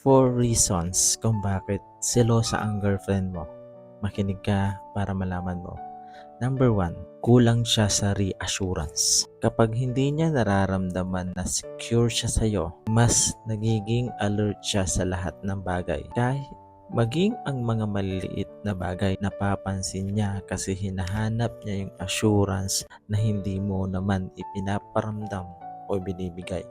4 reasons kung bakit selosa ang girlfriend mo. Makinig ka para malaman mo. Number 1, kulang siya sa reassurance. Kapag hindi niya nararamdaman na secure siya sa'yo, mas nagiging alert siya sa lahat ng bagay. Kahit maging ang mga maliliit na bagay, napapansin niya kasi hinahanap niya yung assurance na hindi mo naman ipinaparamdam o binibigay.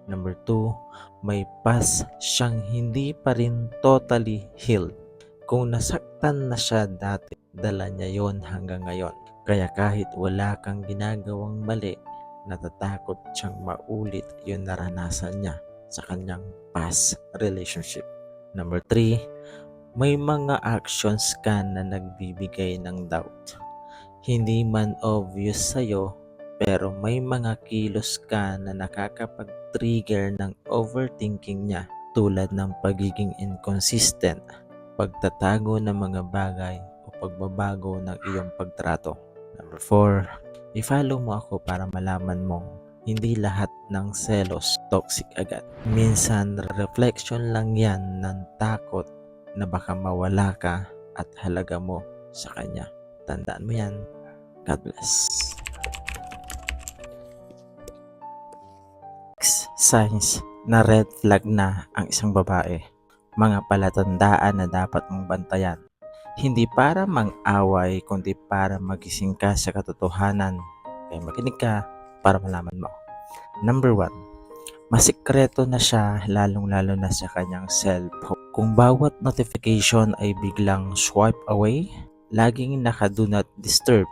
Number 2, may past siyang hindi pa rin totally healed. Kung nasaktan na siya dati, dala niya yon hanggang ngayon. Kaya kahit wala kang ginagawang mali, natatakot siyang maulit yung naranasan niya sa kanyang past relationship. Number 3, may mga actions ka na nagbibigay ng doubt. Hindi man obvious sa'yo, pero may mga kilos ka na nakakapag-trigger ng overthinking niya, tulad ng pagiging inconsistent, pagtatago ng mga bagay o pagbabago ng iyong pagtrato. Number 4, i-follow mo ako para malaman mong hindi lahat ng selos toxic agad. Minsan, reflection lang yan ng takot na baka mawala ka at halaga mo sa kanya. Tandaan mo yan. God bless. Signs na red flag na ang isang babae. Mga palatandaan na dapat mong bantayan. Hindi para mang-away, kundi para magising ka sa katotohanan. Kaya makinig ka para malaman mo. Number 1, masikreto na siya, lalong-lalo na sa kanyang cellphone. Kung bawat notification ay biglang swipe away, laging naka-do not disturb,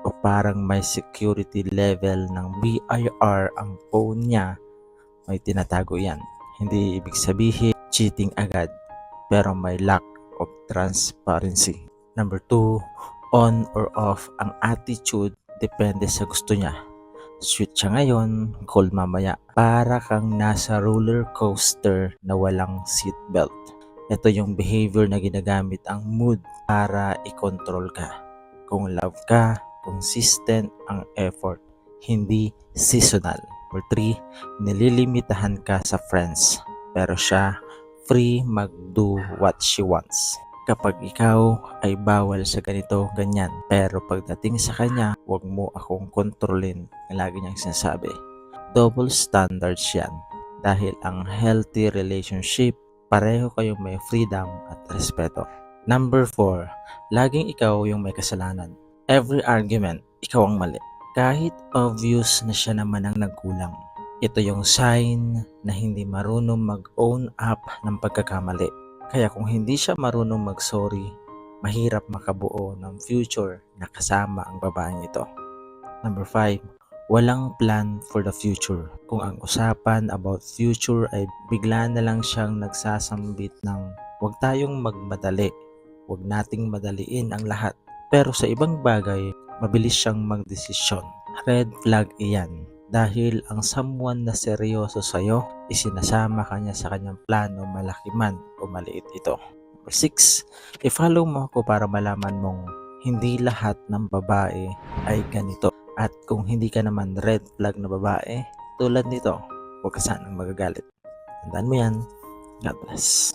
o parang may security level ng BIR ang phone niya, may tinatago yan. Hindi ibig sabihin cheating agad, pero may lack of transparency. Number 2, on or off ang attitude, depende sa gusto niya. Sweet siya ngayon, cold mamaya. Para kang nasa roller coaster na walang seatbelt. Ito yung behavior na ginagamit ang mood para i-control ka. Kung love ka, consistent ang effort, hindi seasonal. Number 3, nililimitahan ka sa friends, pero siya free mag-do what she wants. Kapag ikaw ay bawal sa ganito, ganyan, pero pagdating sa kanya, huwag mo akong kontrolin, ang lagi niyang sinasabi. Double standards yan, dahil ang healthy relationship, pareho kayong may freedom at respeto. Number 4, laging ikaw yung may kasalanan. Every argument, ikaw ang mali. Kahit obvious na siya naman ang nagkulang. Ito yung sign na hindi marunong mag-own up ng pagkakamali. Kaya kung hindi siya marunong mag-sorry, mahirap makabuo ng future na kasama ang babaeng ito. Number 5, walang plan for the future. Kung ang usapan about future ay bigla na lang siyang nagsasambit ng huwag tayong magmadali, huwag nating madaliin ang lahat. Pero sa ibang bagay, mabilis siyang magdesisyon. Red flag iyan. Dahil ang someone na seryoso sa'yo, isinasama ka niya sa kanyang plano, malaki man o maliit ito. Number 6, i-follow mo ako para malaman mong hindi lahat ng babae ay ganito. At kung hindi ka naman red flag na babae, tulad nito, huwag ka sanang magagalit. Tandaan mo yan. God bless.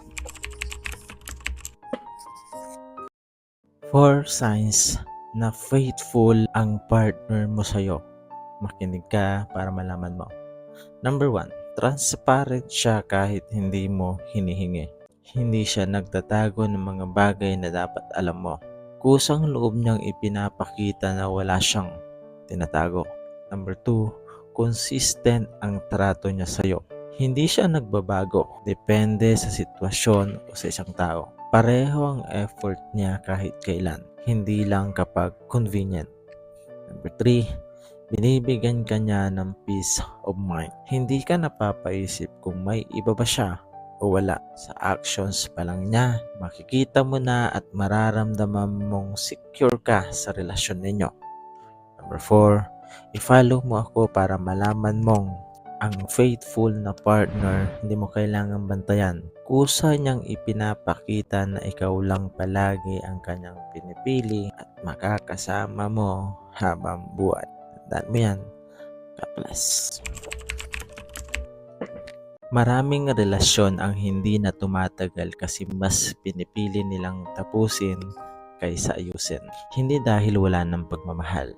4 signs na faithful ang partner mo sa'yo. Makinig ka para malaman mo. Number 1, transparent siya kahit hindi mo hinihingi. Hindi siya nagtatago ng mga bagay na dapat alam mo. Kusang loob niyang ipinapakita na wala siyang tinatago. Number 2, consistent ang trato niya sa'yo. Hindi siya nagbabago, depende sa sitwasyon o sa isang tao. Pareho ang effort niya kahit kailan, hindi lang kapag convenient. Number 3, binibigyan ka niya ng peace of mind. Hindi ka napapaisip kung may iba ba siya o wala. Sa actions pa lang niya, makikita mo na at mararamdaman mong secure ka sa relasyon ninyo. Number 4, i-follow mo ako para malaman mong ang faithful na partner hindi mo kailangang bantayan. Kusa niyang ipinapakita na ikaw lang palagi ang kanyang pinipili at makakasama mo habang buhay. Tandaan mo yan. God bless. Maraming relasyon ang hindi na tumatagal kasi mas pinipili nilang tapusin kaysa ayusin. Hindi dahil wala ng pagmamahal,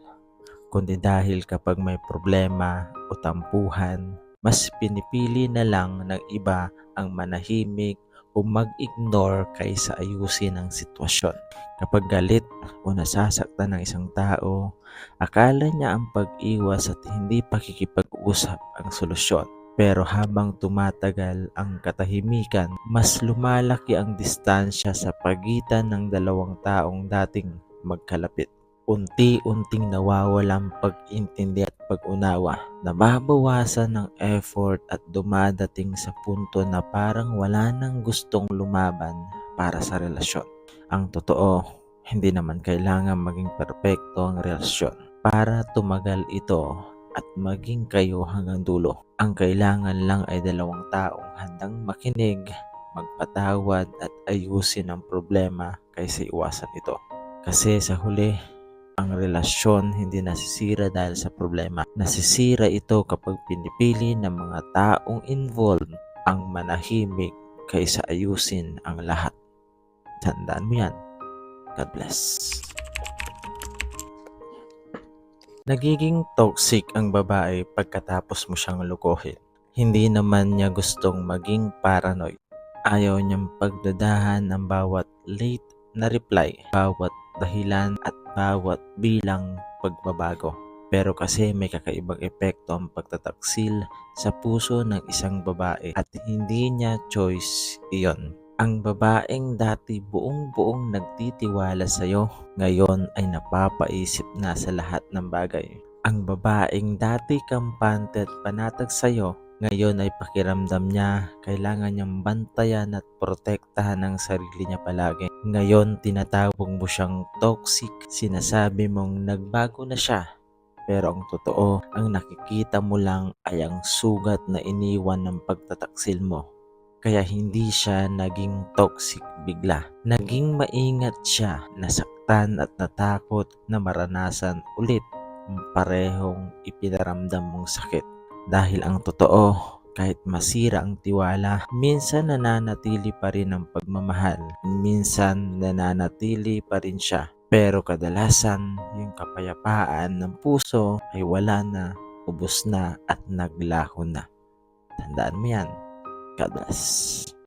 kundi dahil kapag may problema o tampuhan, mas pinipili na lang ng iba ang manahimik o mag-ignore kaysa ayusin ang sitwasyon. Kapag galit o nasasaktan ng isang tao, akala niya ang pag-iwas at hindi pakikipag-usap ang solusyon. Pero habang tumatagal ang katahimikan, mas lumalaki ang distansya sa pagitan ng dalawang taong dating magkalapit. Unti-unting nawawalang pag-intindi at pag-unawa, nababawasan ng effort at dumadating sa punto na parang wala nang gustong lumaban para sa relasyon. Ang totoo, hindi naman kailangan maging perpekto ang relasyon para tumagal ito at maging kayo hanggang dulo. Ang kailangan lang ay dalawang taong handang makinig, magpatawad at ayusin ang problema kaysa iwasan ito. Kasi sa huli, ang relasyon hindi nasisira dahil sa problema. Nasisira ito kapag pinipili ng mga taong involved ang manahimik kaysa ayusin ang lahat. Tandaan mo yan. God bless. Nagiging toxic ang babae pagkatapos mo siyang lukuhin. Hindi naman niya gustong maging paranoid. Ayaw niyang pagdadahan ng bawat late na reply, bawat dahilan at bawat bilang pagbabago. Pero kasi may kakaibang epekto ang pagtataksil sa puso ng isang babae at hindi niya choice iyon. Ang babaeng dati buong-buong nagtitiwala sa'yo, ngayon ay napapaisip na sa lahat ng bagay. Ang babaeng dati kampante at panatag sa'yo, ngayon ay pakiramdam niya kailangan niyang bantayan at protektahan ang sarili niya palagi. Ngayon tinatawag mo siyang toxic, sinasabi mong nagbago na siya. Pero ang totoo, ang nakikita mo lang ay ang sugat na iniwan ng pagtataksil mo. Kaya hindi siya naging toxic bigla. Naging maingat siya, nasaktan at natakot na maranasan ulit ang parehong ipinaramdam mong sakit. Dahil ang totoo, kahit masira ang tiwala, minsan nananatili pa rin ang pagmamahal. Minsan nananatili pa rin siya. Pero kadalasan, yung kapayapaan ng puso ay wala na, ubos na at naglaho na. Tandaan mo yan. God bless.